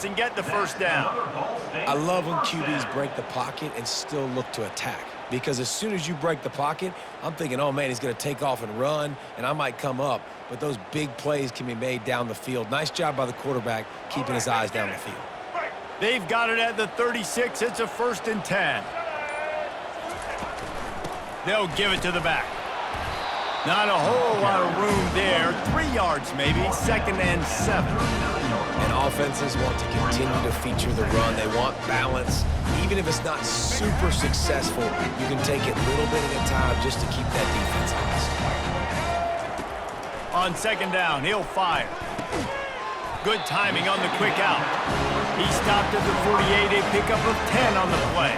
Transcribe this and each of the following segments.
and get the first down. I love when QBs break the pocket and still look to attack. Because as soon as you break the pocket, I'm thinking, oh, man, he's going to take off and run, and I might come up. But those big plays can be made down the field. Nice job by the quarterback keeping his eyes down the field. They've got it at the 36. It's a 1st and 10. They'll give it to the back. Not a whole lot of room there. 3 yards maybe, 2nd and 7. And offenses want to continue to feature the run. They want balance. Even if it's not super successful, you can take it little bit at a time just to keep that defense honest. On 2nd down, he'll fire. Good timing on the quick out. He stopped at the 48, a pickup of 10 on the play.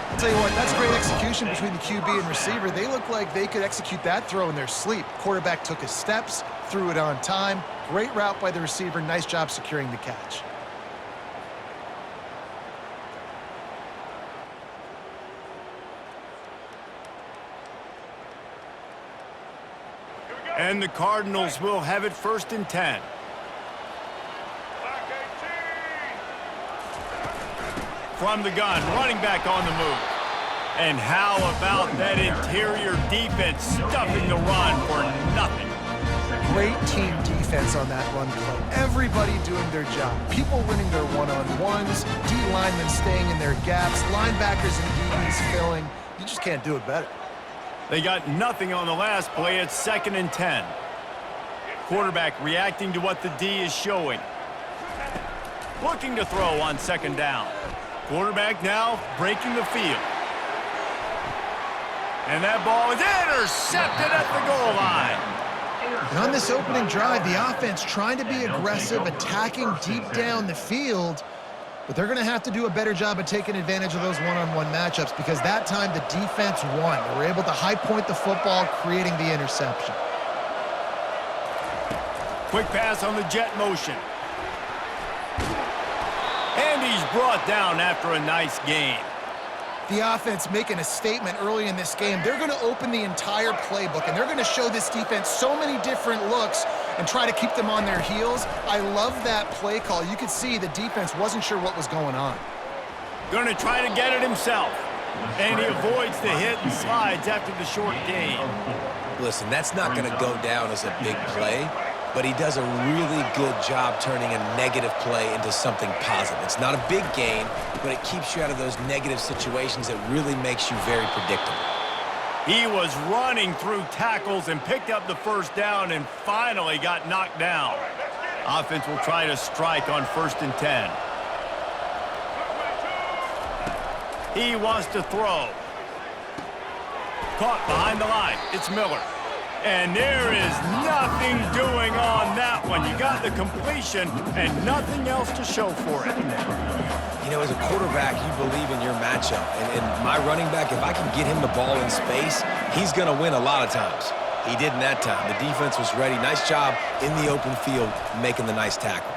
I'll tell you what, that's great execution between the QB and receiver. They look like they could execute that throw in their sleep. Quarterback took his steps, threw it on time. Great route by the receiver. Nice job securing the catch. And the Cardinals will have it 1st and 10. From the gun, running back on the move. And how about that interior defense stuffing the run for nothing? Great team defense on that run play. Everybody doing their job. People winning their one-on-ones, D linemen staying in their gaps, linebackers and DBs filling. You just can't do it better. They got nothing on the last play. It's 2nd and 10. Quarterback reacting to what the D is showing. Looking to throw on 2nd down. Quarterback now breaking the field. And that ball is intercepted at the goal line. And on this opening drive, the offense trying to be aggressive, attacking deep down the field. But they're going to have to do a better job of taking advantage of those one-on-one matchups because that time the defense won. They were able to high point the football, creating the interception. Quick pass on the jet motion. And he's brought down after a nice gain. The offense making a statement early in this game. They're going to open the entire playbook, and they're going to show this defense so many different looks and try to keep them on their heels. I love that play call. You could see the defense wasn't sure what was going on. Going to try to get it himself. And he avoids the hit and slides after the short gain. Listen, that's not going to go down as a big play, but he does a really good job turning a negative play into something positive. It's not a big gain, but it keeps you out of those negative situations that really makes you very predictable. He was running through tackles and picked up the 1st down and finally got knocked down. Offense will try to strike on 1st and 10. He wants to throw. Caught behind the line. It's Miller. And there is nothing doing on that one. You got the completion and nothing else to show for it. You know, as a quarterback, you believe in your matchup. And my running back, if I can get him the ball in space, he's going to win a lot of times. He did in that time. The defense was ready. Nice job in the open field making the nice tackle.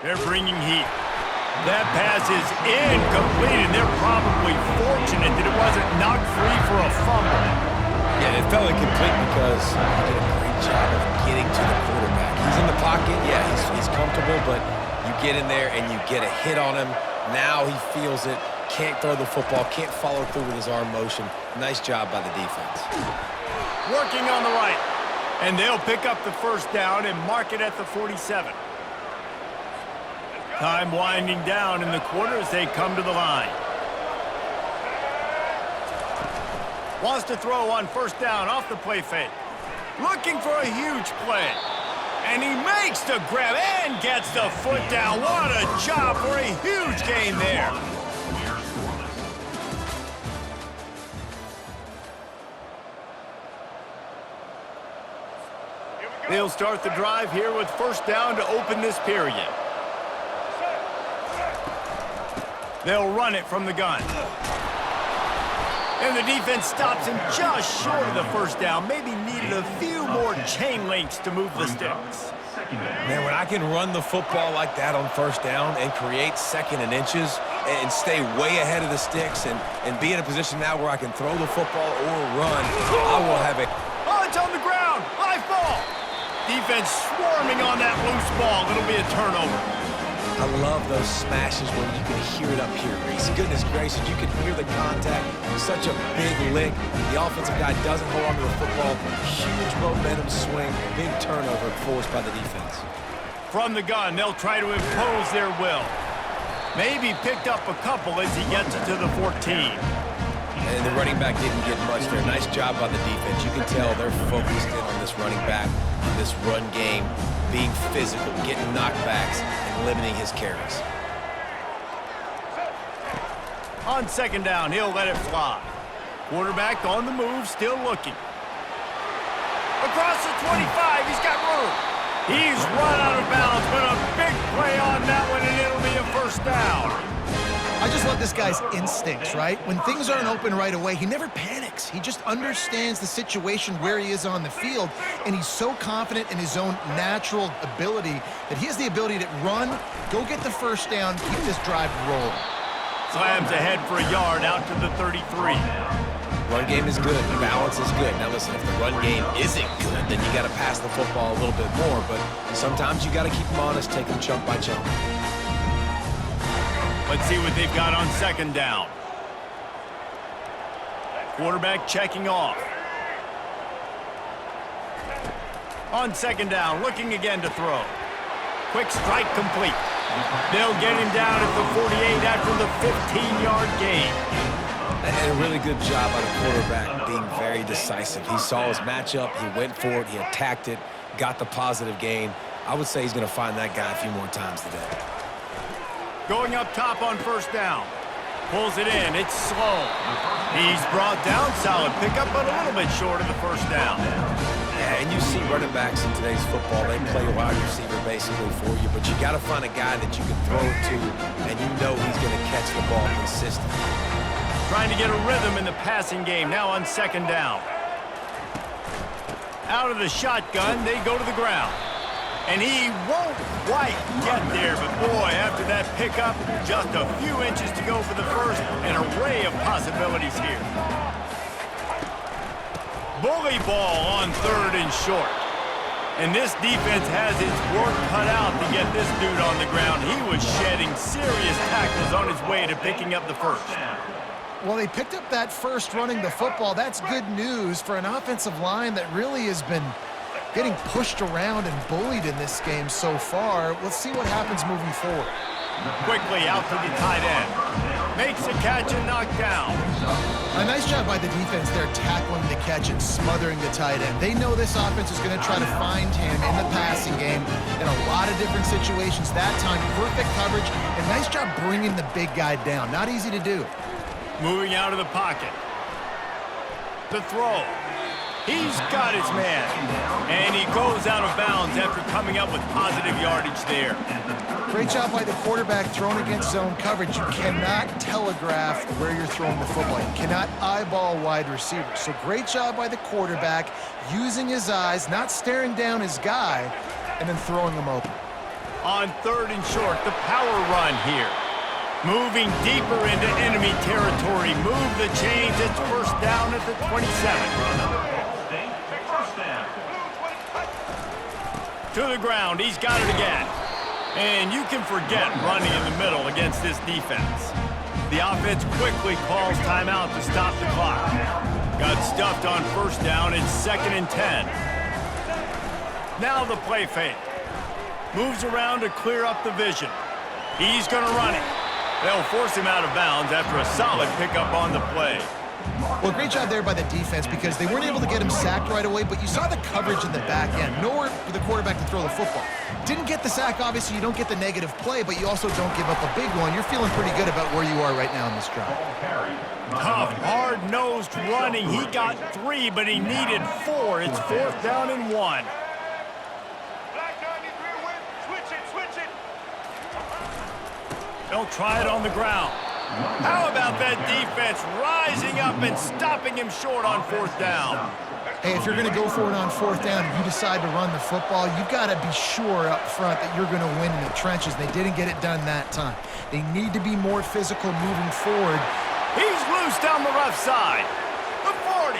They're bringing heat. That pass is incomplete, and they're probably fortunate that it wasn't knocked free for a fumble. Yeah, it felt incomplete because he did a great job of getting to the quarterback. He's in the pocket, yeah, he's comfortable, but you get in there and you get a hit on him. Now he feels it, can't throw the football, can't follow through with his arm motion. Nice job by the defense. Working on the right, and they'll pick up the 1st down and mark it at the 47. Time winding down in the quarter as they come to the line. Wants to throw on 1st down off the play fake. Looking for a huge play. And he makes the grab and gets the foot down. What a job for a huge gain there. They'll start the drive here with 1st down to open this period. They'll run it from the gun. And the defense stops him just short of the 1st down. Maybe needed a few more chain links to move the sticks. Man, when I can run the football like that on 1st down and create 2nd and inches and stay way ahead of the sticks and be in a position now where I can throw the football or run, I will have it. Oh, it's on the ground. High ball. Defense swarming on that loose ball. It'll be a turnover. I love those smashes where you can hear it up here, Reese. Goodness gracious, you can hear the contact. Such a big lick. The offensive guy doesn't hold on to the football. Huge momentum swing, big turnover forced by the defense. From the gun, they'll try to impose their will. Maybe picked up a couple as he gets it to the 14. And the running back didn't get much there. Nice job by the defense. You can tell they're focused in on this running back, on this run game, being physical, getting knockbacks, and limiting his carries. On second down, he'll let it fly. Quarterback on the move, still looking. Across the 25, he's got room. He's run out of bounds, but a big play on that one, and it'll be a first down. I just love this guy's instincts, right? When things aren't open right away, he never panics. He just understands the situation where he is on the field, and he's so confident in his own natural ability that he has the ability to run, go get the first down, keep this drive rolling. Slams ahead for a yard out to the 33. Run game is good. Balance is good. Now listen, if the run game isn't good, then you got to pass the football a little bit more, but sometimes you got to keep them honest, take them chunk by chunk. Let's see what they've got on second down. Quarterback checking off. On second down, looking again to throw. Quick strike complete. They'll get him down at the 48 after the 15-yard gain. And a really good job by the quarterback being very decisive. He saw his matchup, he went for it, he attacked it, got the positive gain. I would say he's going to find that guy a few more times today. Going up top on first down. Pulls it in. It's slow. He's brought down. Solid pickup, but a little bit short of the first down. Yeah, and you see running backs in today's football, they play a wide receiver basically for you, but you got to find a guy that you can throw it to, and you know he's going to catch the ball consistently. Trying to get a rhythm in the passing game. Now on second down. Out of the shotgun, they go to the ground. And he won't quite get there, but boy, after that pickup, just a few inches to go for the first, an array of possibilities here. Bully ball on third and short. And this defense has its work cut out to get this dude on the ground. He was shedding serious tackles on his way to picking up the first. Well, they picked up that first running the football. That's good news for an offensive line that really has been getting pushed around and bullied in this game so far. Let's see what happens moving forward. Quickly out to the tight end. Makes the catch and knocked down. A nice job by the defense there tackling the catch and smothering the tight end. They know this offense is going to try to find him in the passing game in a lot of different situations. That time, perfect coverage, and nice job bringing the big guy down. Not easy to do. Moving out of the pocket. The throw. He's got his man. And he goes out of bounds after coming up with positive yardage there. Great job by the quarterback throwing against zone coverage. You cannot telegraph where you're throwing the football. You cannot eyeball wide receivers. So great job by the quarterback using his eyes, not staring down his guy, and then throwing him open. On third and short, the power run here. Moving deeper into enemy territory. Move the chains. It's first down at the 27. To the ground. He's got it again. And you can forget running in the middle against this defense. The offense quickly calls timeout to stop the clock. Got stuffed on first down. It's 2nd and 10. Now the play fake. Moves around to clear up the vision. He's going to run it. They'll force him out of bounds after a solid pickup on the play. Well, great job there by the defense because they weren't able to get him sacked right away, but you saw the coverage in the back end. Nowhere for the quarterback to throw the football. Didn't get the sack, obviously. You don't get the negative play, but you also don't give up a big one. You're feeling pretty good about where you are right now in this drive. Tough, hard-nosed running. He got 3, but he needed 4. It's 4th down and 1. They'll try it on the ground. How about that defense rising up and stopping him short on 4th down? Hey, if you're going to go for it on 4th down and you decide to run the football, you've got to be sure up front that you're going to win in the trenches. They didn't get it done that time. They need to be more physical moving forward. He's loose down the left side. The 40.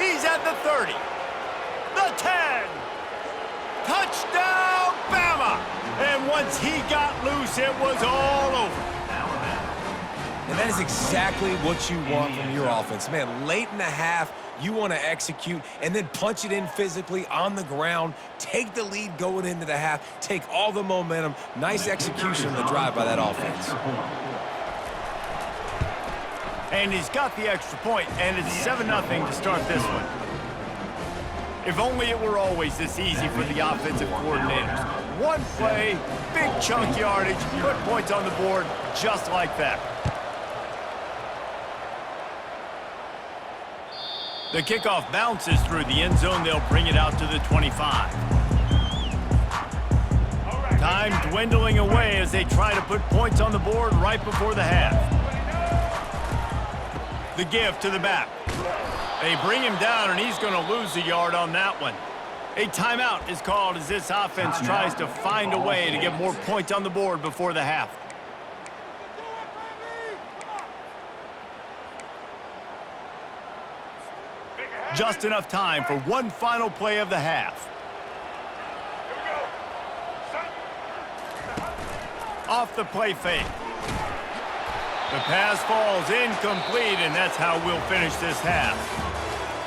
He's at the 30. The 10. Touchdown, Bama. And Once he got loose, it was all over. And that is exactly what you want from your offense. Man, late in the half, you want to execute and then punch it in physically on the ground, take the lead going into the half, take all the momentum. Nice execution on the drive by that offense. And he's got the extra point, and it's 7-0 to start this one. If only it were always this easy for the offensive coordinators. One play, big chunk yardage, put points on the board just like that. The kickoff bounces through the end zone. They'll bring it out to the 25. Time dwindling away as they try to put points on the board right before the half. The give to the back. They bring him down, and he's going to lose a yard on that one. A timeout is called as this offense tries to find a way to get more points on the board before the half. Just enough time for one final play of the half. Off the play fake. The pass falls incomplete, and that's how we'll finish this half.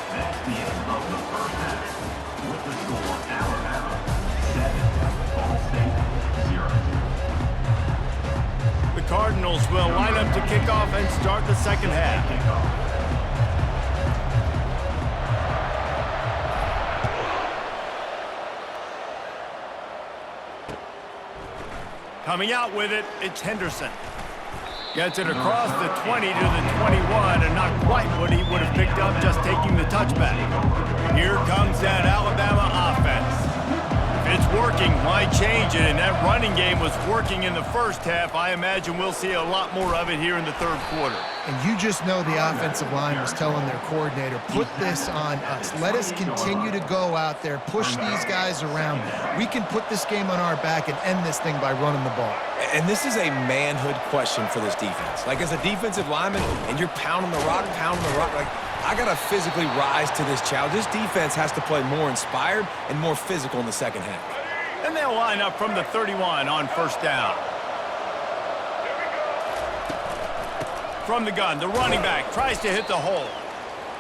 That's the end of the first half. With the score, Alabama 7, Ball State 0. The Cardinals will line up to kick off and start the second half. Coming out with it, it's Henderson. Gets it across the 20 to the 21, and not quite what he would have picked up just taking the touchback. Here comes that Alabama offense. If it's working, why change it? And that running game was working in the first half. I imagine we'll see a lot more of it here in the third quarter. And you just know the offensive line was telling their coordinator, put this on us. Let us continue to go out there, push these guys around. We can put this game on our back and end this thing by running the ball. And this is a manhood question for this defense. Like, as a defensive lineman, and you're pounding the rock, like, I got to physically rise to this challenge. This defense has to play more inspired and more physical in the second half. And they'll line up from the 31 on first down. From the gun, the running back tries to hit the hole.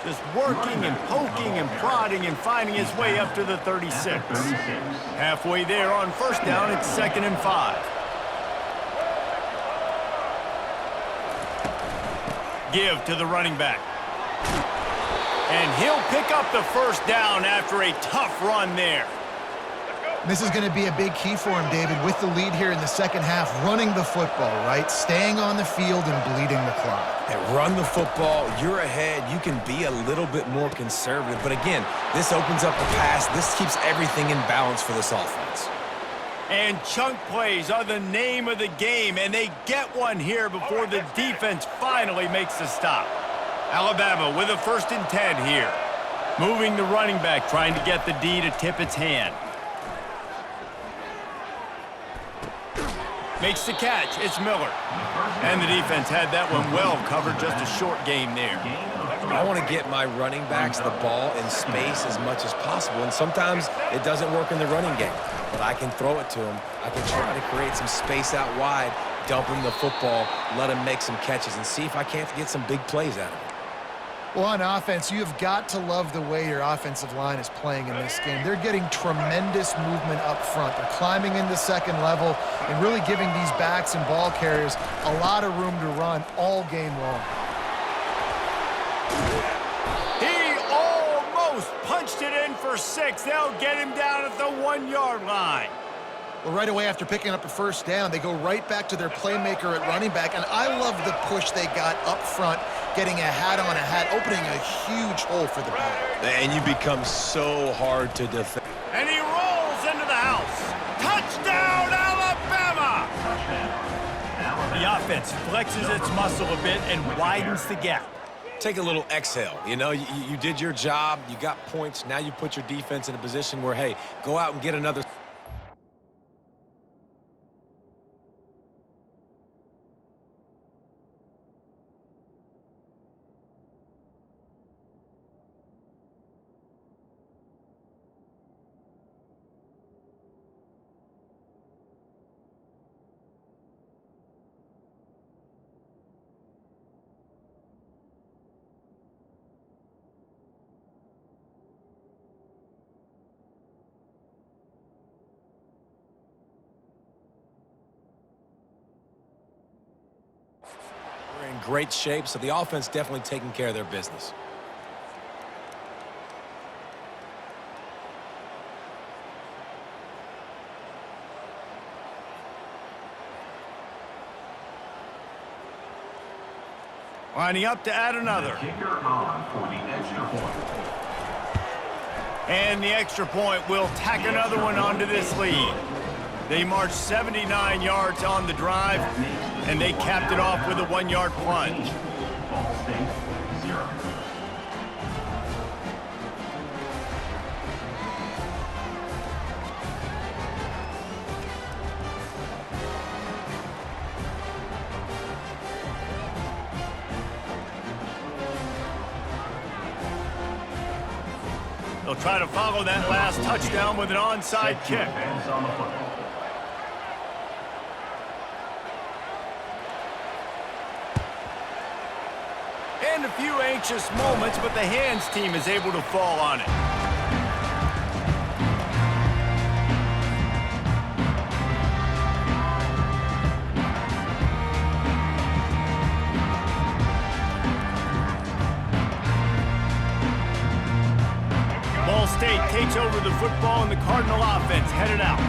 Just working and poking and prodding and finding his way up to the 36. Halfway there on first down, it's 2nd and 5. Give to the running back. And he'll pick up the first down after a tough run there. This is going to be a big key for him, David, with the lead here in the second half, running the football, right? Staying on the field and bleeding the clock. And run the football, you're ahead, you can be a little bit more conservative. But again, this opens up the pass. This keeps everything in balance for this offense. And chunk plays are the name of the game, and they get one here before the defense finally makes the stop. Alabama with a 1st and 10 here. Moving the running back, trying to get the D to tip its hand. Makes the catch. It's Miller. And the defense had that one well covered. Just a short game there. I want to get my running backs the ball in space as much as possible. And sometimes it doesn't work in the running game. But I can throw it to them. I can try to create some space out wide, dump him the football, let him make some catches, and see if I can't get some big plays out of him. Well, on offense, you've got to love the way your offensive line is playing in this game. They're getting tremendous movement up front. They're climbing into second level and really giving these backs and ball carriers a lot of room to run all game long. He almost punched it in for 6. They'll get him down at the 1-yard line. Well, right away after picking up a first down, they go right back to their playmaker at running back, and I love the push they got up front, getting a hat on a hat, opening a huge hole for the back. And you become so hard to defend. And he rolls into the house. Touchdown, Alabama! The offense flexes its muscle a bit and widens the gap. Take a little exhale. You know, you did your job. You got points. Now you put your defense in a position where, hey, go out and get another great shape, so the offense definitely taking care of their business. Lining up to add another. Kicker on for the extra point. And the extra point will tack another one onto this lead. They marched 79 yards on the drive, and they capped it off with a 1-yard plunge. Ball State, 0. They'll try to follow that last touchdown with an onside kick. Defense on the football. And a few anxious moments, but the hands team is able to fall on it. Ball State takes over the football and the Cardinal offense headed out.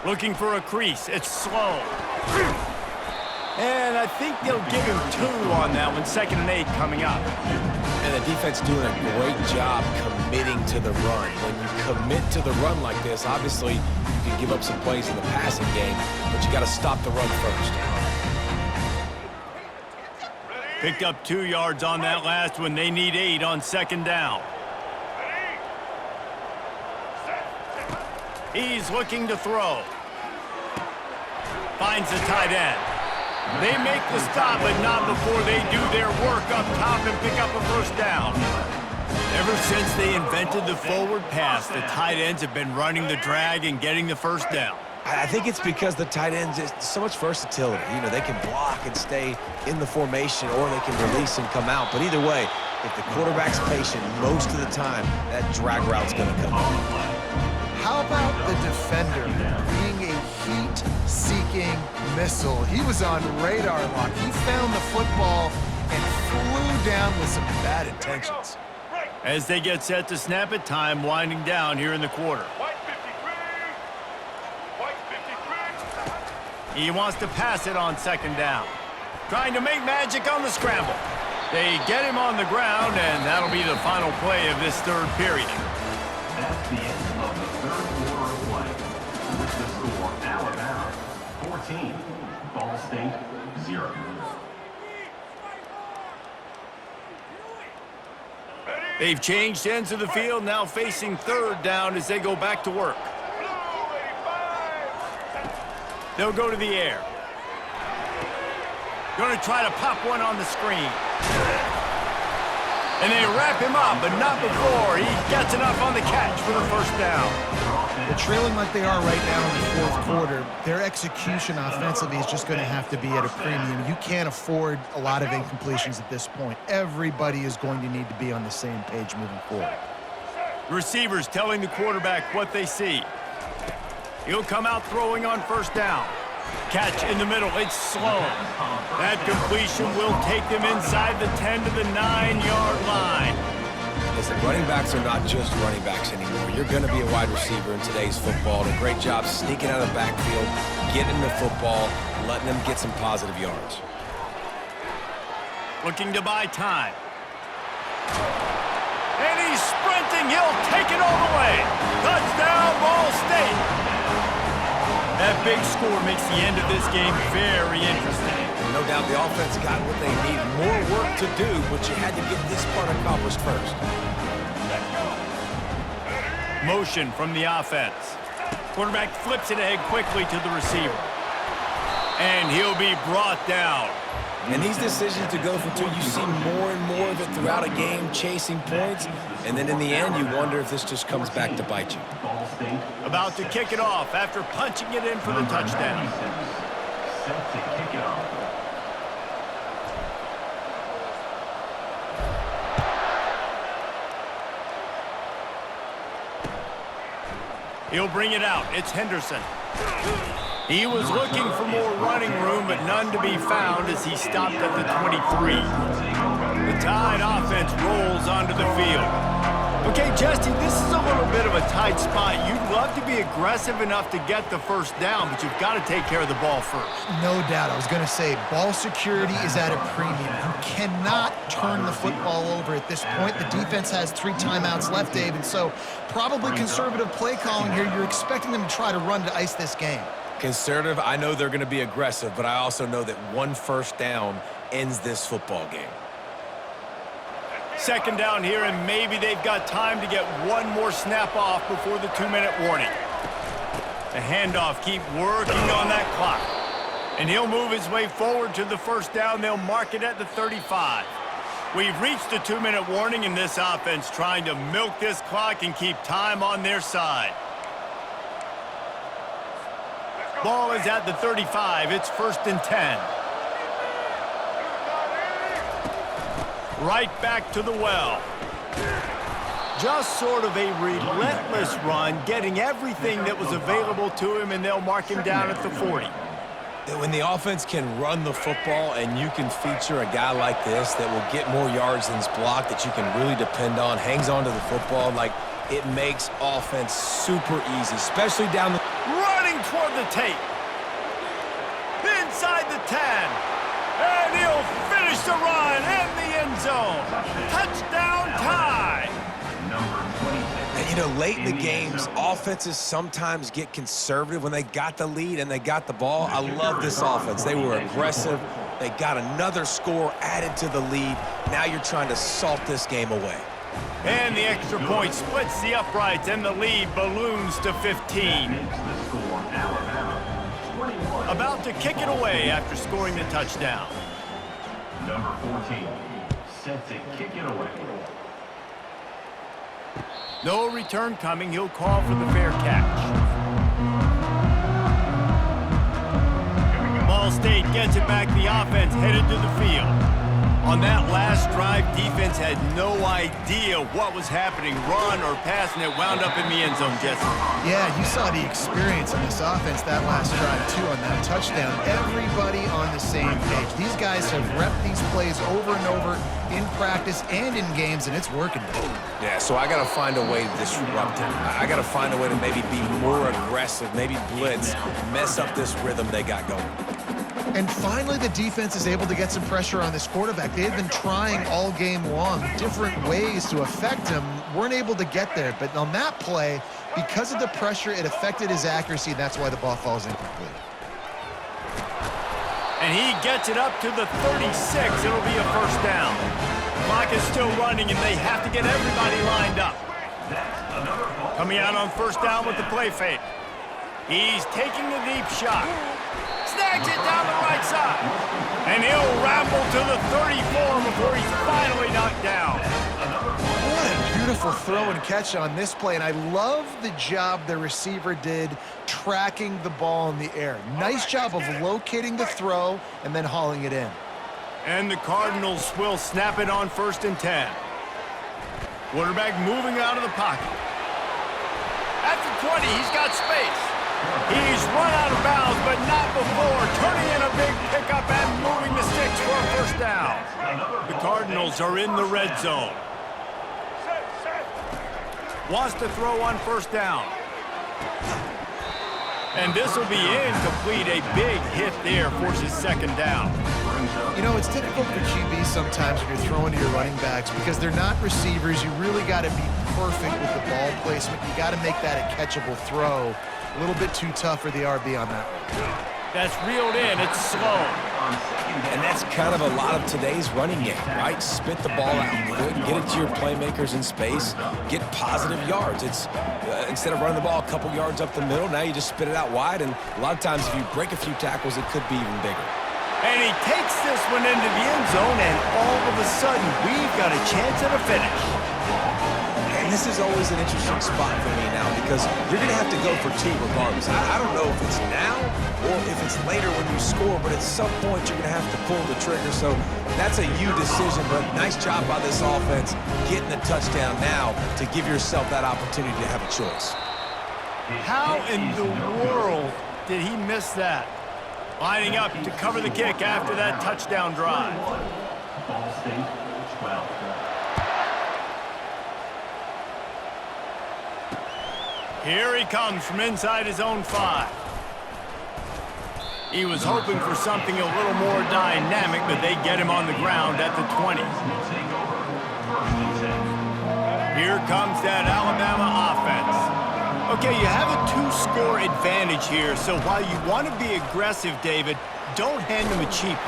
Looking for a crease. It's slow. And I think they'll give him 2 on that one. 2nd and 8 coming up. And the defense doing a great job committing to the run. When you commit to the run like this, obviously you can give up some plays in the passing game, but you got to stop the run first. Picked up 2 yards on that last one. They need 8 on 2nd down. He's looking to throw. Finds the tight end. They make the stop, but not before they do their work up top and pick up a 1st down. Ever since they invented the forward pass, the tight ends have been running the drag and getting the 1st down. I think it's because the tight ends, is so much versatility. You know, they can block and stay in the formation, or they can release and come out. But either way, if the quarterback's patient, most of the time, that drag route's going to come out. How about the defender being a heat-seeking missile? He was on radar lock. He found the football and flew down with some bad intentions. As they get set to snap it, time winding down here in the quarter. He wants to pass it on 2nd down. Trying to make magic on the scramble. They get him on the ground, and that'll be the final play of this 3rd period. That's the end of the 3rd quarter of play. With the score, Alabama 14, Ball State 0. They've changed ends of the field, now facing 3rd down as they go back to work. They'll go to the air. Going to try to pop one on the screen. And they wrap him up, but not before he gets enough on the catch for the 1st down. They're trailing like they are right now in the 4th quarter. Their execution offensively is just going to have to be at a premium. You can't afford a lot of incompletions at this point. Everybody is going to need to be on the same page moving forward. The receivers telling the quarterback what they see. He'll come out throwing on 1st down. Catch in the middle. It's slow. That completion will take them inside the 10 to the 9-yard line. Listen, running backs are not just running backs anymore. You're going to be a wide receiver in today's football. And a great job sneaking out of the backfield, getting the football, letting them get some positive yards. Looking to buy time. And he's sprinting. He'll take it all the way. Touchdown, Ball State. That big score makes the end of this game very interesting. No doubt the offense got what they need. More work to do, but you had to get this part accomplished first. Motion from the offense. Quarterback flips it ahead quickly to the receiver. And he'll be brought down. And these decisions to go for 2, you see more and more of it throughout a game, chasing points. And then in the end, you wonder if this just comes back to bite you. Ball State About to kick it off after punching it in for the touchdown. set to kick it off. He'll bring it out. It's Henderson. He was looking for more running room, but none to be found as he stopped at the 23. The Tide offense rolls onto the field. Okay, Justy, this is a little bit of a tight spot. You'd love to be aggressive enough to get the first down, but you've got to take care of the ball first. No doubt. I was going to say, ball security is at a premium. You cannot turn the football over at this point. The defense has 3 timeouts left, Dave, and so probably conservative play calling here. You're expecting them to try to run to ice this game. Conservative, I know they're going to be aggressive, but I also know that 1 first down ends this football game. Second down here, and maybe they've got time to get 1 more snap off before the 2-minute warning. The handoff, keep working on that clock. And he'll move his way forward to the first down. They'll mark it at the 35. We've reached the 2-minute warning in this offense, trying to milk this clock and keep time on their side. Ball is at the 35. It's 1st and 10. Right back to the well. Just sort of a relentless run, getting everything that was available to him, and they'll mark him down at the 40. When the offense can run the football and you can feature a guy like this that will get more yards than his block, that you can really depend on, hangs on to the football, like it makes offense super easy, especially down the... Running toward the tape. Inside the 10. And he'll finish the run in the end zone. Touchdown Tide. And, you know, late in the games, offenses sometimes get conservative when they got the lead and they got the ball. I love this offense. They were aggressive. They got another score added to the lead. Now you're trying to salt this game away. And the extra point splits the uprights, and the lead balloons to 15. About to kick it away after scoring the touchdown. Number 14, set to kick it away. No return coming. He'll call for the fair catch. Ball State gets it back. The offense headed to the field. On that last drive, defense had no idea what was happening, run or pass, and it wound up in the end zone, Jesse. Yeah, you saw the experience in this offense that last drive, too, on that touchdown. Everybody on the same page. These guys have repped these plays over and over in practice and in games, and it's working. Yeah, so I got to find a way to disrupt it. I got to find a way to maybe be more aggressive, maybe blitz, mess up this rhythm they got going. And finally, the defense is able to get some pressure on this quarterback. They had been trying all game long different ways to affect him, weren't able to get there. But on that play, because of the pressure, it affected his accuracy, and that's why the ball falls incomplete. And he gets it up to the 36. It'll be a first down. Clock is still running, and they have to get everybody lined up. Coming out on first down with the play fake. He's taking the deep shot. Snags it down the right side. And he'll ramble to the 34 before he's finally knocked down. What a beautiful throw and catch on this play. And I love the job the receiver did tracking the ball in the air. Nice job of locating the throw and then hauling it in. And the Cardinals will snap it on 1st and 10. Quarterback moving out of the pocket. At the 20, he's got space. He's run out of bounds, but not before turning in a big pickup and moving the sticks for a first down. The Cardinals are in the red zone. Wants to throw on first down. And this will be incomplete. A big hit there forces second down. You know, it's difficult for QBs sometimes when you're throwing to your running backs because they're not receivers. You really got to be perfect with the ball placement. You got to make that a catchable throw. A little bit too tough for the RB on that one. That's reeled in. It's slow. And that's kind of a lot of today's running game, right? Spit the ball out good, get it to your playmakers in space, get positive yards. It's instead of running the ball a couple yards up the middle, now you just spit it out wide, and a lot of times if you break a few tackles, it could be even bigger. And he takes this one into the end zone, and all of a sudden, we've got a chance at a finish. And this is always an interesting spot for me now because you're going to have to go for 2 regardless. I don't know if it's now or if it's later when you score, but at some point you're going to have to pull the trigger. So that's a you decision, but nice job by this offense getting the touchdown now to give yourself that opportunity to have a choice. How in the world did he miss that? Lining up to cover the kick after that touchdown drive. Ball State, 12. Here he comes from inside his own 5. He was hoping for something a little more dynamic, but they get him on the ground at the 20. Will take over. First and 10. Here comes that Alabama offense. Okay, you have a 2-score advantage here, so while you want to be aggressive, David, don't hand them a cheap.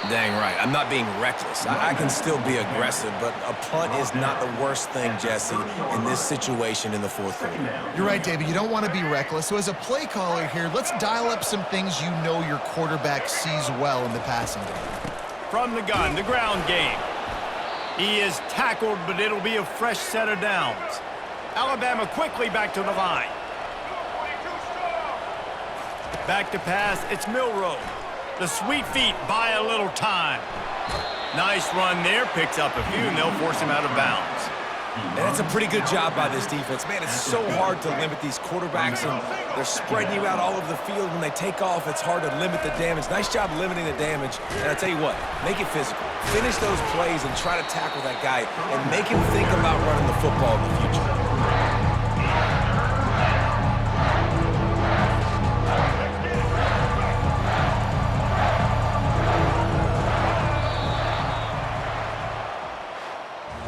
Dang right. I'm not being reckless. I can still be aggressive, but a punt is not the worst thing, Jesse, in this situation in the fourth quarter. You're right, David. You don't want to be reckless. So as a play caller here, let's dial up some things you know your quarterback sees well in the passing game. From the gun, the ground game. He is tackled, but it'll be a fresh set of downs. Alabama quickly back to the line. Back to pass, it's Milroe. The sweet feet buy a little time. Nice run there, picks up a few, and they'll force him out of bounds. And that's a pretty good job by this defense. Man, it's so hard to limit these quarterbacks, and they're spreading you out all over the field. When they take off, it's hard to limit the damage. Nice job limiting the damage. And I tell you what, make it physical. Finish those plays and try to tackle that guy and make him think about running the football in the future.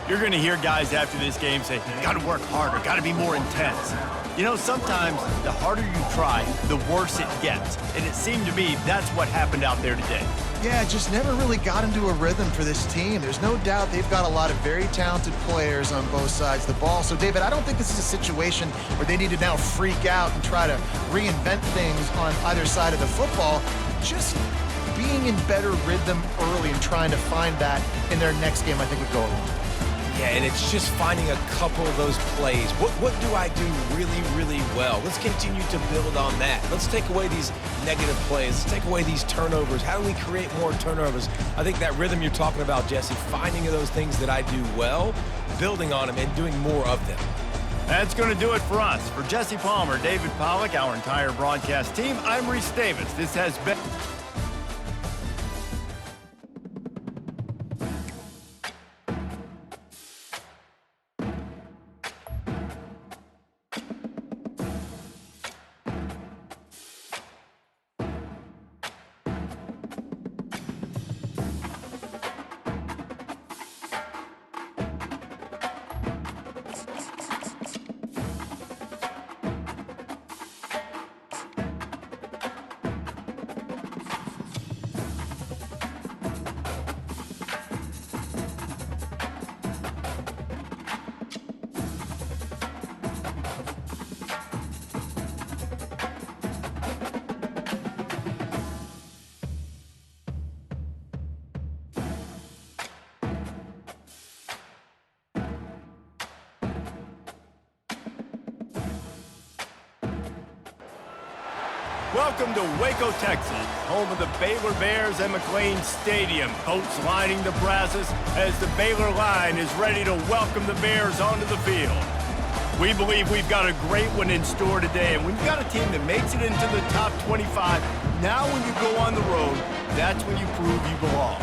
You're going to hear guys after this game say, got to work harder, got to be more intense. You know, sometimes the harder you try, the worse it gets. And it seemed to me that's what happened out there today. Yeah, just never really got into a rhythm for this team. There's no doubt they've got a lot of very talented players on both sides of the ball. So, David, I don't think this is a situation where they need to now freak out and try to reinvent things on either side of the football. Just being in better rhythm early and trying to find that in their next game, I think would go a long way. Yeah, and it's just finding a couple of those plays. What do I do really, really well? Let's continue to build on that. Let's take away these negative plays. Let's take away these turnovers. How do we create more turnovers? I think that rhythm you're talking about, Jesse, finding those things that I do well, building on them, and doing more of them. That's going to do it for us. For Jesse Palmer, David Pollack, our entire broadcast team, I'm Reese Davis. This has been... Welcome to Waco, Texas, home of the Baylor Bears and McLean Stadium. Boats lining the Brazos as the Baylor line is ready to welcome the Bears onto the field. We believe we've got a great one in store today, and when you've got a team that makes it into the top 25, now when you go on the road, that's when you prove you belong.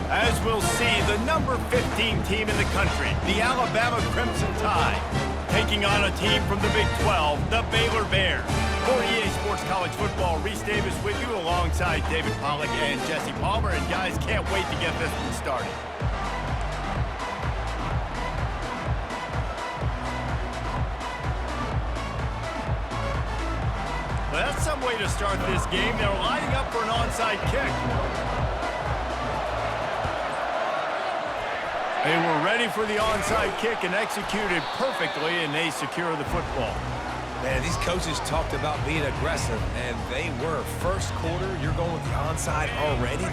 As we'll see, the number 15 team in the country, the Alabama Crimson Tide, taking on a team from the Big 12, the Baylor Bears. For EA Sports College Football, Reese Davis with you alongside David Pollack and Jesse Palmer. And guys, can't wait to get this one started. Well, that's some way to start this game. They're lining up for an onside kick. They were ready for the onside kick and executed perfectly, and they secure the football. Man, these coaches talked about being aggressive, and they were. First quarter, you're going with the onside already.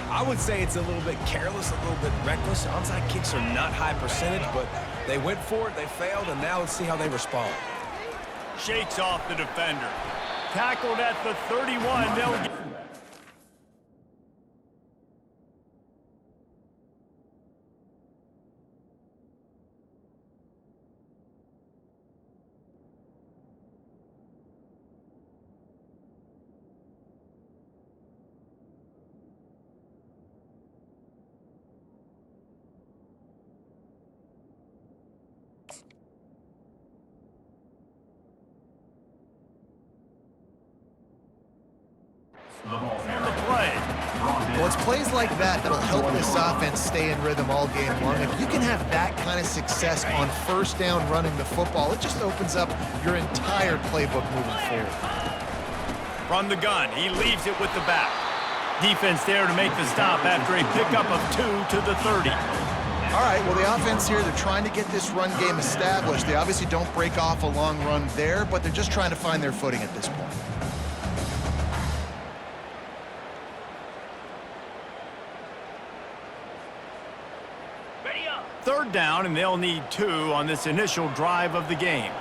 I would say it's a little bit careless, a little bit reckless. Onside kicks are not high percentage, but they went for it, they failed, and now let's see how they respond. Shakes off the defender. Tackled at the 31. They'll get... On the play. Well, it's plays like that that'll help this offense stay in rhythm all game long. If you can have that kind of success on first down running the football, it just opens up your entire playbook moving forward. From the gun, he leaves it with the back. Defense there to make the stop after a pickup of 2 to the 30. All right, well, the offense here, they're trying to get this run game established. They obviously don't break off a long run there, but they're just trying to find their footing at this point. Third down, and they'll need 2 on this initial drive of the game.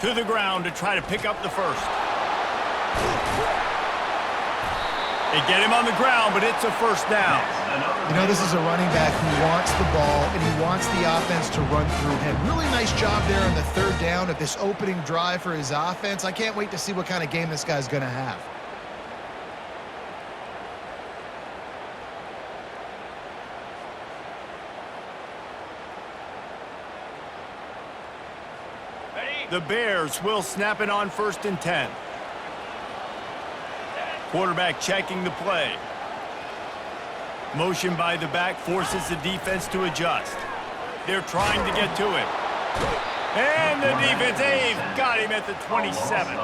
To the ground to try to pick up the first. They get him on the ground, but it's a first down. You know, this is a running back who wants the ball, and he wants the offense to run through him. Really nice job there on the third down of this opening drive for his offense. I can't wait to see what kind of game this guy's going to have. The Bears will snap it on 1st and 10. Quarterback checking the play. Motion by the back forces the defense to adjust. They're trying to get to it. And the defense, they've got him at the 27.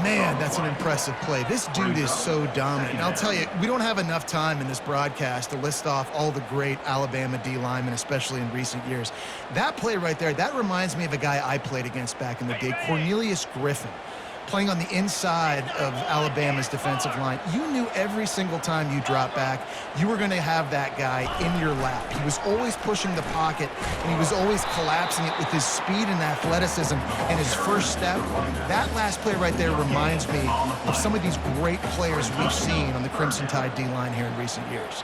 Man, that's an impressive play. This dude is so dominant. And I'll tell you, we don't have enough time in this broadcast to list off all the great Alabama D linemen, especially in recent years. That play right there, that reminds me of a guy I played against back in the day, Cornelius Griffin, playing on the inside of Alabama's defensive line. You knew every single time you dropped back, you were going to have that guy in your lap. He was always pushing the pocket, and he was always collapsing it with his speed and athleticism and his first step. That last play right there reminds me of some of these great players we've seen on the Crimson Tide D-line here in recent years.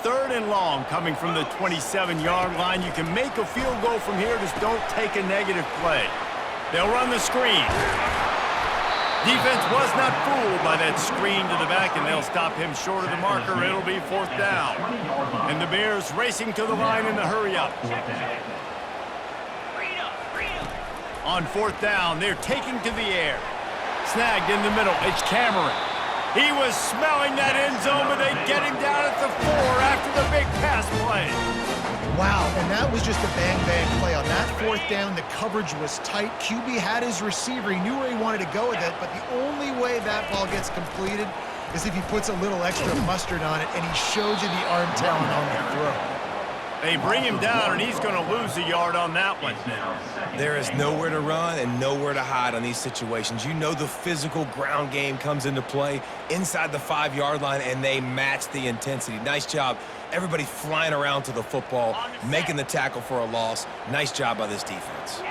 3rd and long coming from the 27-yard line. You can make a field goal from here, just don't take a negative play. They'll run the screen. Defense was not fooled by that screen to the back, and they'll stop him short of the marker. It'll be 4th down. And the Bears racing to the line in the hurry-up. On 4th down, they're taking to the air. Snagged in the middle, it's Cameron. He was smelling that end zone, but they get him down at the 4 after the big pass play. Wow, and that was just a bang-bang play. On that 4th down, the coverage was tight. QB had his receiver. He knew where he wanted to go with it, but the only way that ball gets completed is if he puts a little extra mustard on it, and he showed you the arm talent on the throw. They bring him down, and he's going to lose a yard on that one. There is nowhere to run and nowhere to hide on these situations. You know the physical ground game comes into play inside the 5-yard line, and they match the intensity. Nice job. Everybody flying around to the football, making the tackle for a loss. Nice job by this defense.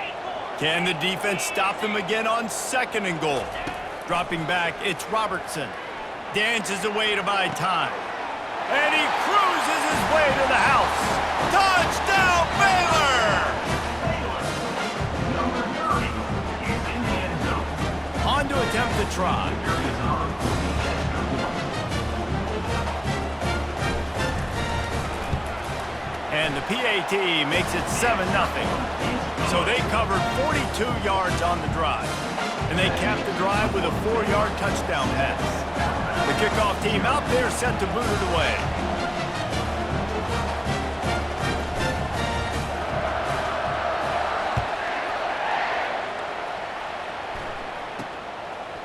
Can the defense stop them again on 2nd and goal? Dropping back, it's Robertson. Dances away to buy time. And he cruises his way to the house. Touchdown, Baylor! On to attempt the try. And the PAT makes it 7-0. So they covered 42 yards on the drive. And they capped the drive with a 4-yard touchdown pass. The kickoff team out there set to boot it away.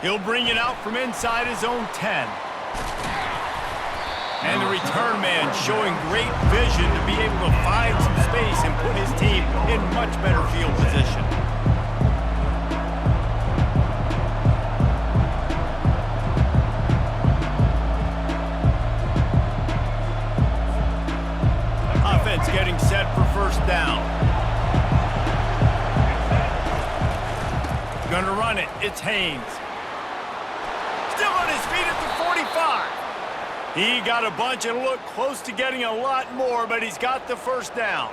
He'll bring it out from inside his own 10. And the return man showing great vision to be able to find some space and put his team in much better field position. Offense getting set for 1st down. Gonna run it. It's Haynes. Still on his feet at the 45. He got a bunch and looked close to getting a lot more, but he's got the 1st down.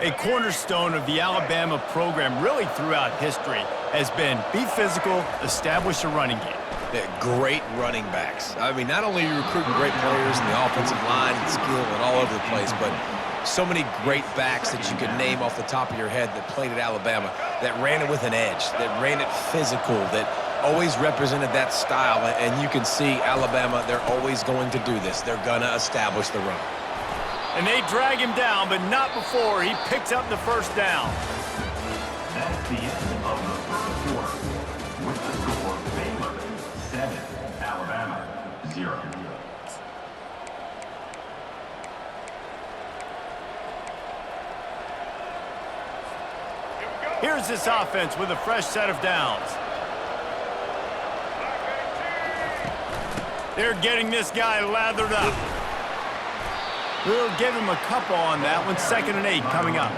A cornerstone of the Alabama program really throughout history has been be physical, establish a running game. They're great running backs. I mean, not only are you recruiting great players in the offensive line and skill and all over the place, but so many great backs that you could name off the top of your head that played at Alabama, that ran it with an edge, that ran it physical, that always represented that style, and you can see Alabama, they're always going to do this. They're going to establish the run. And they drag him down, but not before he picks up the first down. That's the end of the first quarter. With the score, Baylor 7, Alabama 0. Here's this offense with a fresh set of downs. They're getting this guy lathered up. We'll give him a couple on that one. 2nd and 8 coming up.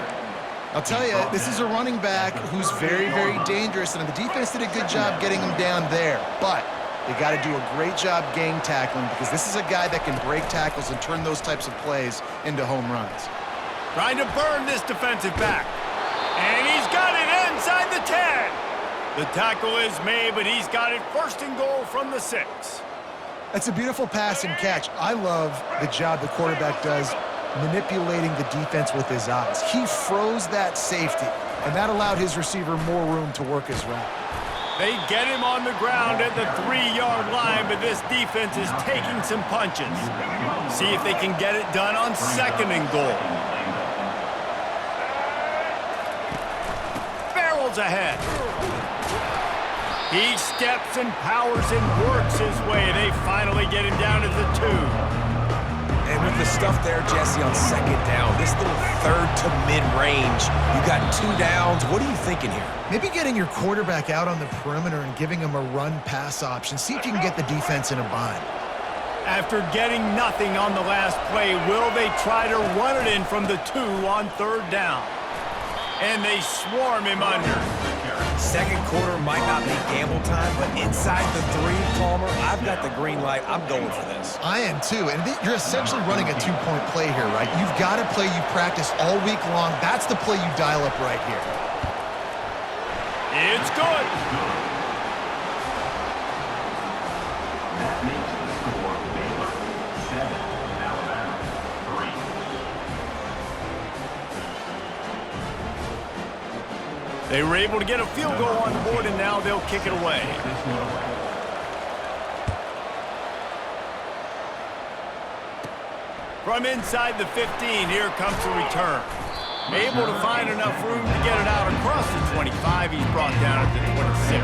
I'll tell you, this is a running back who's very, very dangerous, and the defense did a good job getting him down there. But they got to do a great job gang tackling because this is a guy that can break tackles and turn those types of plays into home runs. Trying to burn this defensive back. And he's got it inside the 10. The tackle is made, but he's got it 1st and goal from the 6. That's a beautiful pass and catch. I love the job the quarterback does manipulating the defense with his eyes. He froze that safety, and that allowed his receiver more room to work his route. They get him on the ground at the 3-yard line, but this defense is taking some punches. See if they can get it done on 2nd and goal. Barrels ahead. He steps and powers and works his way. They finally get him down to the 2. And with the stuff there, Jesse, on 2nd down, this little 3rd to mid-range, you got 2 downs. What are you thinking here? Maybe getting your quarterback out on the perimeter and giving him a run-pass option. See if you can get the defense in a bind. After getting nothing on the last play, will they try to run it in from the 2 on 3rd down? And they swarm him under. 2nd quarter might not be gamble time, but inside the 3, Palmer, I've got the green light. I'm going for this. I am too, and you're essentially running a 2-point play here, right? You've got a play you practice all week long. That's the play you dial up right here. It's good. That makes the score Baylor 7, Alabama 3. They were able to get a field goal on the board, and now they'll kick it away. From inside the 15, here comes the return. Able to find enough room to get it out across the 25. He's brought down at the 26.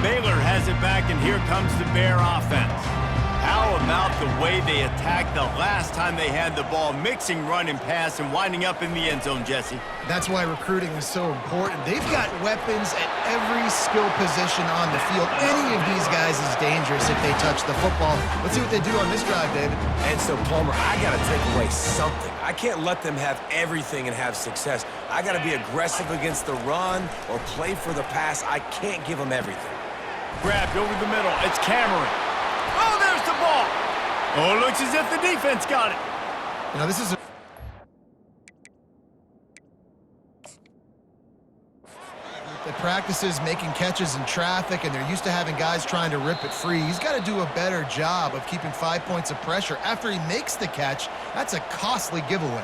Baylor has it back, and here comes the Bear offense. How about the way they attacked the last time they had the ball, mixing run and pass and winding up in the end zone, Jesse? That's why recruiting is so important. They've got weapons at every skill position on the field. Any of these guys is dangerous if they touch the football. Let's see what they do on this drive, David. And so, Palmer, I got to take away something. I can't let them have everything and have success. I got to be aggressive against the run or play for the pass. I can't give them everything. Grabbed over the middle. It's Cameron. Oh, there's the ball. Oh, it looks as if the defense got it. You know, this is the practices making catches in traffic, and they're used to having guys trying to rip it free. He's got to do a better job of keeping 5 points of pressure. After he makes the catch, that's a costly giveaway.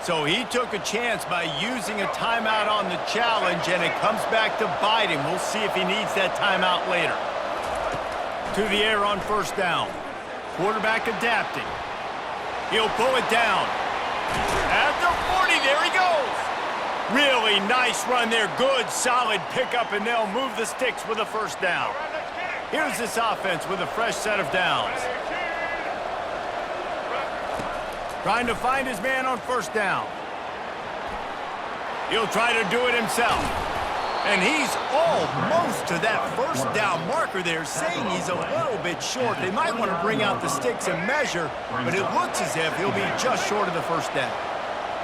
So he took a chance by using a timeout on the challenge, and it comes back to bite him. We'll see if he needs that timeout later. To the air on 1st down. Quarterback adapting. He'll pull it down. At the 40, there he goes. Really nice run there. Good, solid pickup, and they'll move the sticks with a 1st down. Here's this offense with a fresh set of downs. Trying to find his man on 1st down. He'll try to do it himself. And he's almost to that 1st down marker there, saying he's a little bit short. They might want to bring out the sticks and measure, but it looks as if he'll be just short of the 1st down.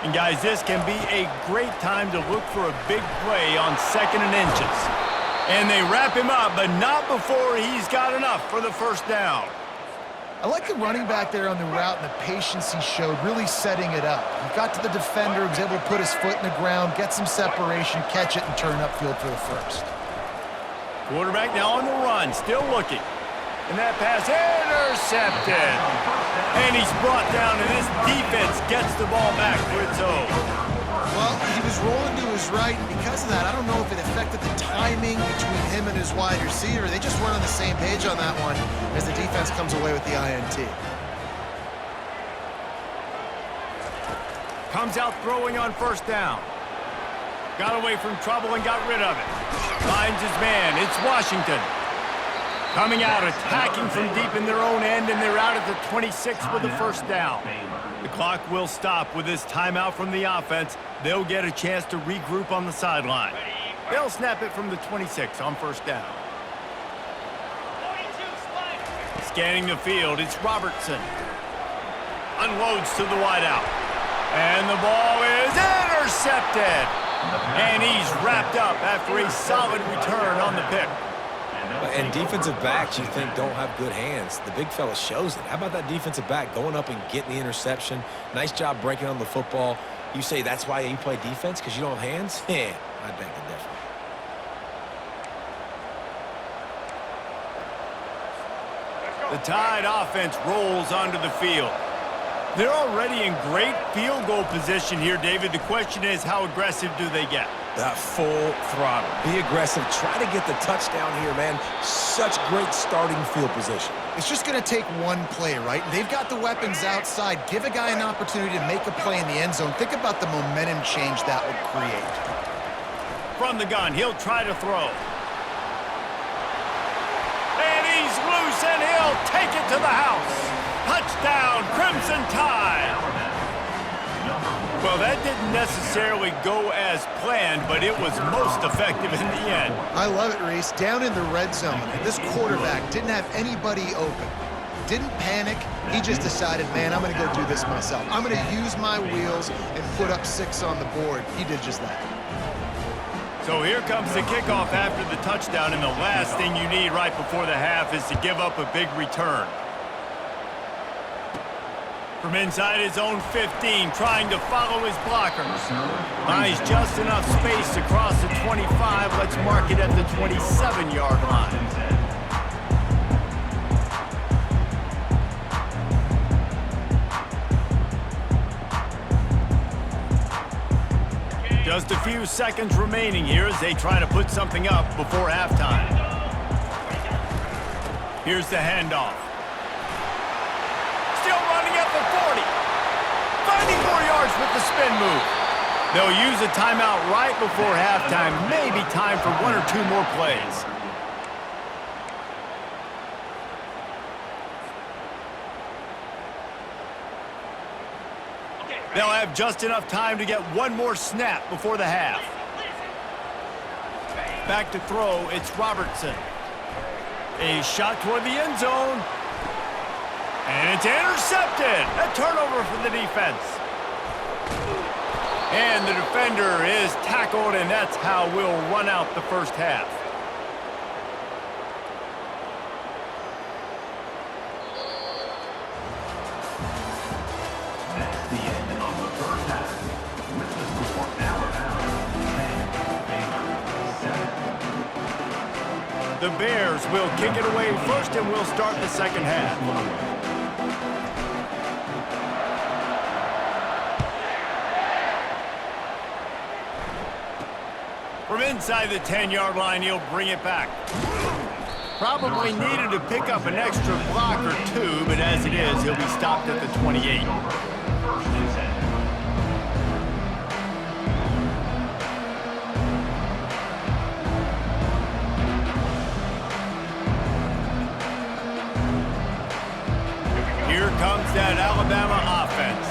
And guys, this can be a great time to look for a big play on 2nd and inches. And they wrap him up, but not before he's got enough for the 1st down. I like the running back there on the route and the patience he showed, really setting it up. He got to the defender, was able to put his foot in the ground, get some separation, catch it, and turn upfield for the 1st. Quarterback now on the run, still looking. And that pass intercepted. And he's brought down, and this defense gets the ball back for its own. Well, he was rolling to his right, and because of that, I don't know if it affected the timing between him and his wide receiver. They just weren't on the same page on that one as the defense comes away with the INT. Comes out throwing on first down. Got away from trouble and got rid of it. Finds his man. It's Washington. Coming out, attacking from deep in their own end, and they're out at the 26 with the first down. The clock will stop with this timeout from the offense. They'll get a chance to regroup on the sideline. They'll snap it from the 26 on first down. Scanning the field, it's Robertson. Unloads to the wideout. And the ball is intercepted. And he's wrapped up after a solid return on the pick. And defensive backs, you think, don't have good hands. The big fella shows it. How about that defensive back going up and getting the interception? Nice job breaking on the football. You say that's why you play defense, because you don't have hands? Yeah, I beg to differ. The Tide offense rolls onto the field. They're already in great field goal position here, David. The question is, how aggressive do they get? Full throttle. Be aggressive. Try to get the touchdown here, man. Such great starting field position. It's just going to take one play, right? They've got the weapons outside. Give a guy an opportunity to make a play in the end zone. Think about the momentum change that would create. From the gun, he'll try to throw. And he's loose, and he'll take it to the house. Touchdown, Crimson Tide. Well, that didn't necessarily go as planned, but it was most effective in the end. I love it, Reese. Down in the red zone, this quarterback didn't have anybody open. Didn't panic. He just decided, man, I'm going to go do this myself. I'm going to use my wheels and put up 6 on the board. He did just that. So here comes the kickoff after the touchdown, and the last thing you need right before the half is to give up a big return. From inside his own 15, trying to follow his blockers. Buys just enough space across the 25. Let's mark it at the 27-yard line. Just a few seconds remaining here as they try to put something up before halftime. Here's the handoff. Still running at the 40. Finding 4 yards with the spin move. They'll use a timeout right before halftime. Maybe time for 1 or 2 more plays. They'll have just enough time to get 1 more snap before the half. Back to throw, it's Robertson. A shot toward the end zone. And it's intercepted. A turnover for the defense. And the defender is tackled, and that's how we'll run out the first half. That's the end of the first half. With the score, Alabama 10, Baylor 7. The Bears will kick it away first, and we'll start the second half. From inside the 10-yard line, he'll bring it back. Probably needed to pick up an extra block or 2, but as it is, he'll be stopped at the 28. First and 10. Here comes that Alabama offense.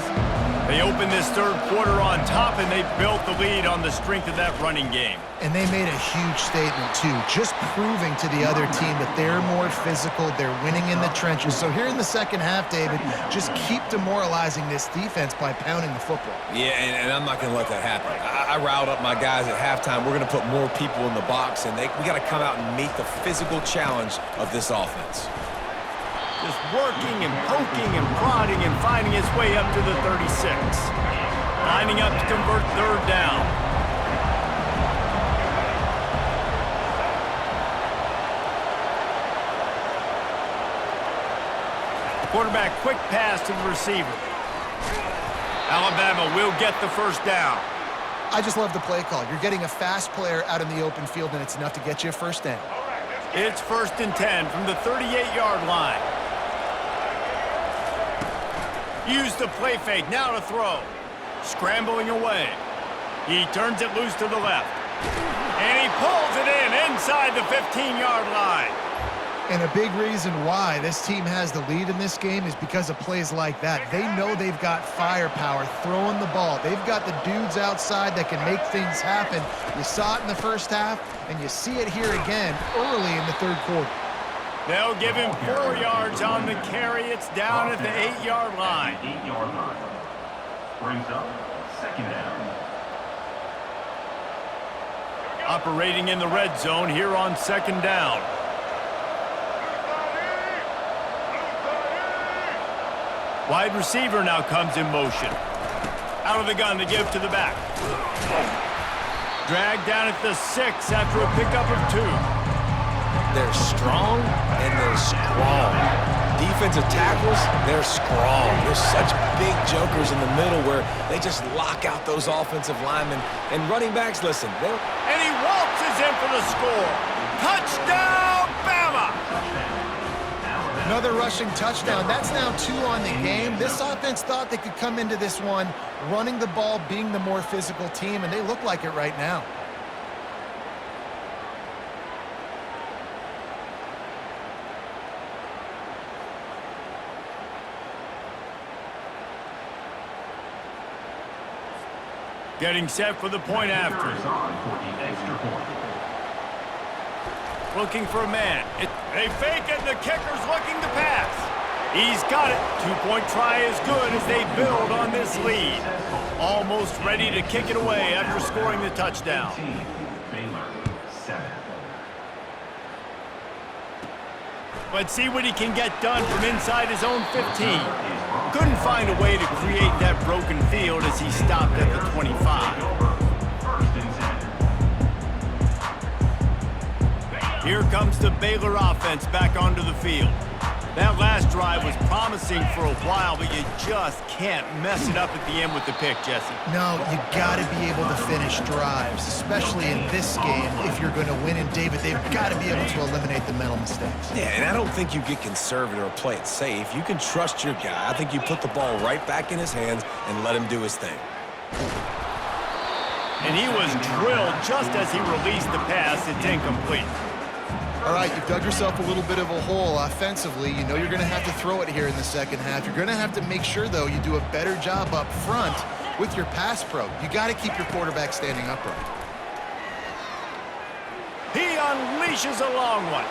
They opened this third quarter on top, and they built the lead on the strength of that running game. And they made a huge statement, too, just proving to the other team that they're more physical, they're winning in the trenches. So here in the second half, David, just keep demoralizing this defense by pounding the football. Yeah, and I'm not going to let that happen. I riled up my guys at halftime. We're going to put more people in the box, and we got to come out and meet the physical challenge of this offense. Just working and poking and prodding and finding his way up to the 36. Lining up to convert third down. Quarterback quick pass to the receiver. Alabama will get the first down. I just love the play call. You're getting a fast player out in the open field, and it's enough to get you a first down. It's 1st and 10 from the 38-yard line. Use the play fake, now to throw. Scrambling away. He turns it loose to the left. And he pulls it in inside the 15-yard line. And a big reason why this team has the lead in this game is because of plays like that. They know they've got firepower throwing the ball. They've got the dudes outside that can make things happen. You saw it in the first half, and you see it here again early in the third quarter. They'll give him 4 yards on the carry. It's down at the 8-yard line. 8-yard line. Brings up 2nd down. Operating in the red zone here on 2nd down. Wide receiver now comes in motion. Out of the gun to give to the back. Dragged down at the 6 after a pickup of 2. They're strong and they're strong. Defensive tackles, they're strong. There's such big jokers in the middle where they just lock out those offensive linemen. And running backs, listen, And he waltzes in for the score. Touchdown, Bama! Another rushing touchdown. That's now 2 on the game. This offense thought they could come into this one running the ball, being the more physical team, and they look like it right now. Getting set for the point after. Is on for the extra point. Looking for a man. They fake it, and the kicker's looking to pass. He's got it. 2-point try is good as they build on this lead. Almost ready to kick it away after scoring the touchdown. Baylor 7. Let's see what he can get done from inside his own 15. Couldn't find a way to create that broken field as he stopped at the 25. 1st and 10. Here comes the Baylor offense back onto the field. That last drive was promising for a while, but you just can't mess it up at the end with the pick, Jesse. No, you got to be able to finish drives, especially in this game. If you're going to win, and David, they've got to be able to eliminate the mental mistakes. yeah, and I don't think you get conservative or play it safe. You can trust your guy. I think you put the ball right back in his hands and let him do his thing. And he was drilled just as he released the pass. It's incomplete. All right, you've dug yourself a little bit of a hole offensively. You know you're going to have to throw it here in the second half. You're going to have to make sure, though, you do a better job up front with your pass pro. You got to keep your quarterback standing upright. He unleashes a long one.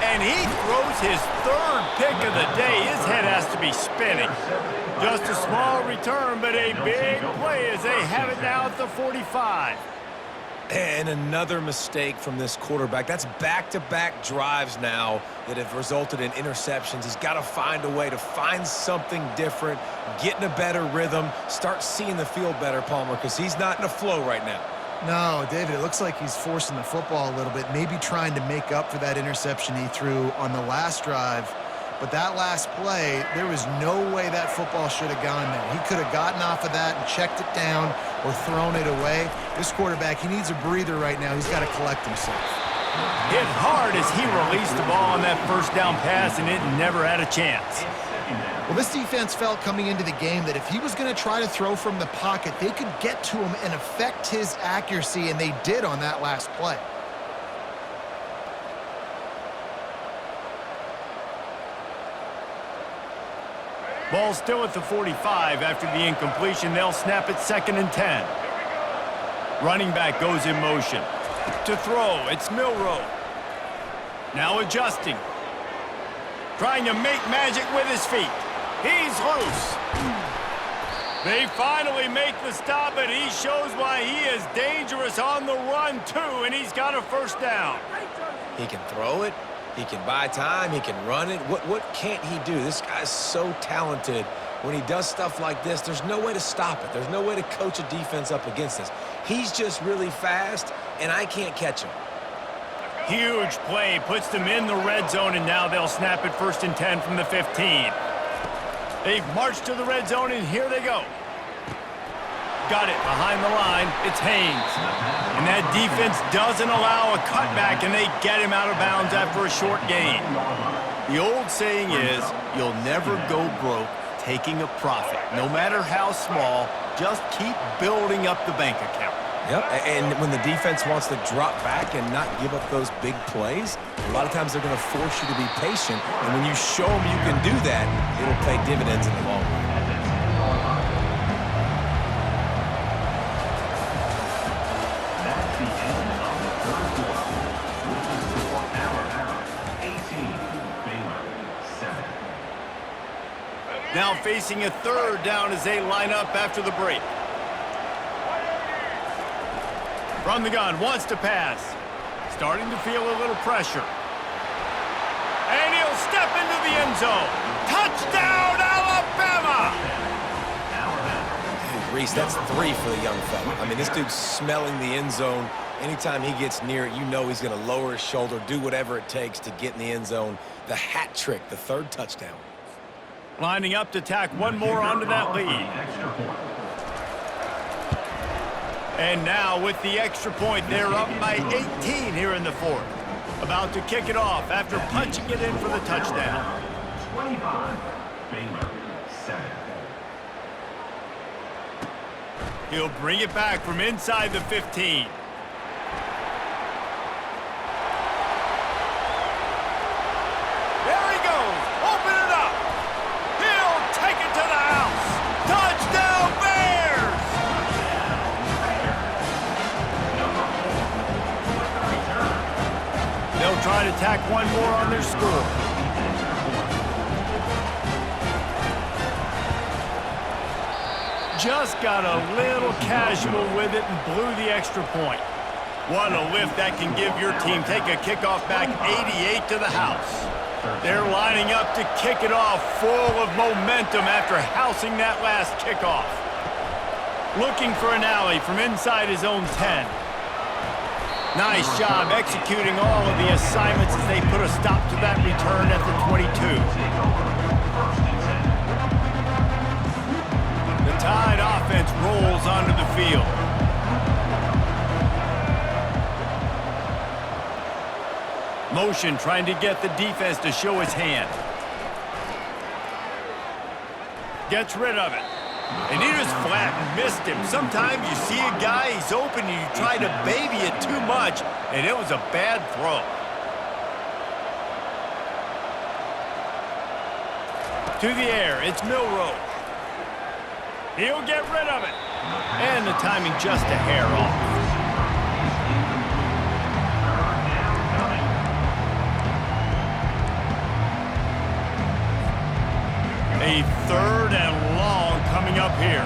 And he throws his 3rd pick of the day. His head has to be spinning. Just a small return, but a big play as they have it now at the 45. And another mistake from this quarterback. That's back-to-back drives now that have resulted in interceptions. He's got to find a way to find something different, get in a better rhythm, start seeing the field better, Palmer, because he's not in a flow right now. No, David, it looks like he's forcing the football a little bit, maybe trying to make up for that interception he threw on the last drive. But that last play, there was no way that football should have gone there. He could have gotten off of that and checked it down or thrown it away. This quarterback, he needs a breather right now. He's got to collect himself. Hit hard as he released the ball on that 1st down pass, and it never had a chance. Well, this defense felt coming into the game that if he was going to try to throw from the pocket, they could get to him and affect his accuracy, and they did on that last play. Ball still at the 45 after the incompletion. They'll snap it 2nd and 10. Running back goes in motion. To throw, it's Milroe. Now adjusting. Trying to make magic with his feet. He's loose. They finally make the stop, and he shows why he is dangerous on the run, too, and he's got a 1st down. He can throw it. He can buy time. He can run it. What can't he do? This guy's so talented. When he does stuff like this, there's no way to stop it. There's no way to coach a defense up against this. He's just really fast, and I can't catch him. Huge play, puts them in the red zone, and now they'll snap it 1st and 10 from the 15. They've marched to the red zone, and here they go. Got it behind the line. It's Haynes. And that defense doesn't allow a cutback, and they get him out of bounds after a short gain. The old saying is, you'll never go broke taking a profit. No matter how small, just keep building up the bank account. Yep, and when the defense wants to drop back and not give up those big plays, a lot of times they're going to force you to be patient. And when you show them you can do that, it'll pay dividends in the long run. That's the end of the third quarter. With the score, Alabama 18, Baylor 7. Now facing a third down as they line up after the break. From the gun, wants to pass. Starting to feel a little pressure. And he'll step into the end zone. Touchdown, Alabama! Hey, Reese, that's 3 for the young fella. I mean, this dude's smelling the end zone. Anytime he gets near it, you know he's going to lower his shoulder, do whatever it takes to get in the end zone. The hat trick, the 3rd touchdown. Lining up to tack one more onto that lead. Extra point. And now with the extra point, they're up by 18 here in the 4th. About to kick it off after punching it in for the touchdown. 25, Baylor 7. He'll bring it back from inside the 15. There he goes. Open it up. He'll take it to the house. Touchdown, Bears! They'll try to tack one more on their score. Just got a little casual with it and blew the extra point. What a lift that can give your team. Take a kickoff back 88 to the house. They're lining up to kick it off full of momentum after housing that last kickoff. Looking for an alley from inside his own 10. Nice job executing all of the assignments as they put a stop to that return at the 22. The Tide offense rolls onto the field. Motion trying to get the defense to show his hand. Gets rid of it. And he just flat missed him. Sometimes you see a guy, he's open, and you try to baby it too much, and it was a bad throw. To the air, it's Milroe. He'll get rid of it. And the timing just a hair off. A 3rd and long coming up here.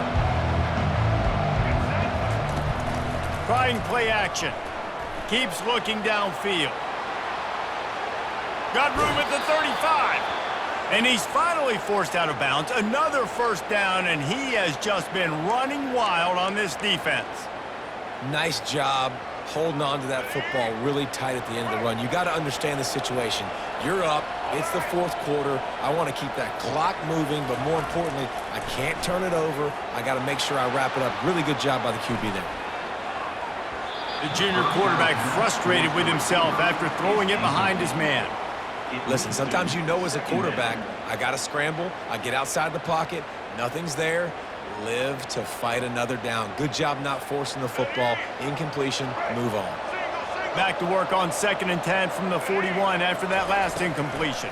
Trying play action. Keeps looking downfield. Got room at the 35. And he's finally forced out of bounds. Another 1st down, and he has just been running wild on this defense. Nice job holding on to that football really tight at the end of the run. You got to understand the situation. You're up. It's the 4th quarter. I want to keep that clock moving, but more importantly, I can't turn it over. I got to make sure I wrap it up. Really good job by the QB there. The junior quarterback frustrated with himself after throwing it behind his man. Listen, sometimes you know as a quarterback, I got to scramble. I get outside the pocket. Nothing's there. Live to fight another down. Good job not forcing the football. Incompletion, move on. Back to work on 2nd and 10 from the 41 after that last incompletion.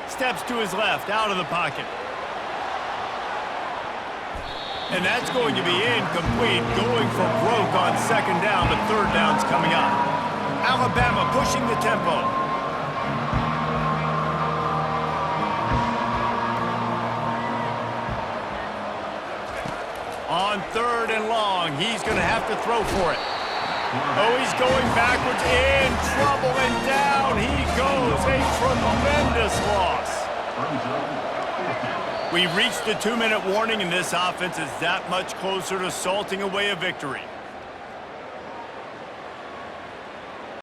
Steps to his left, out of the pocket. And that's going to be incomplete. Going for broke on 2nd down, but 3rd down's coming up. Alabama pushing the tempo. On 3rd and long, he's going to have to throw for it. Oh, he's going backwards, in trouble, and down he goes. A tremendous loss. We've reached the 2-minute warning, and this offense is that much closer to salting away a victory.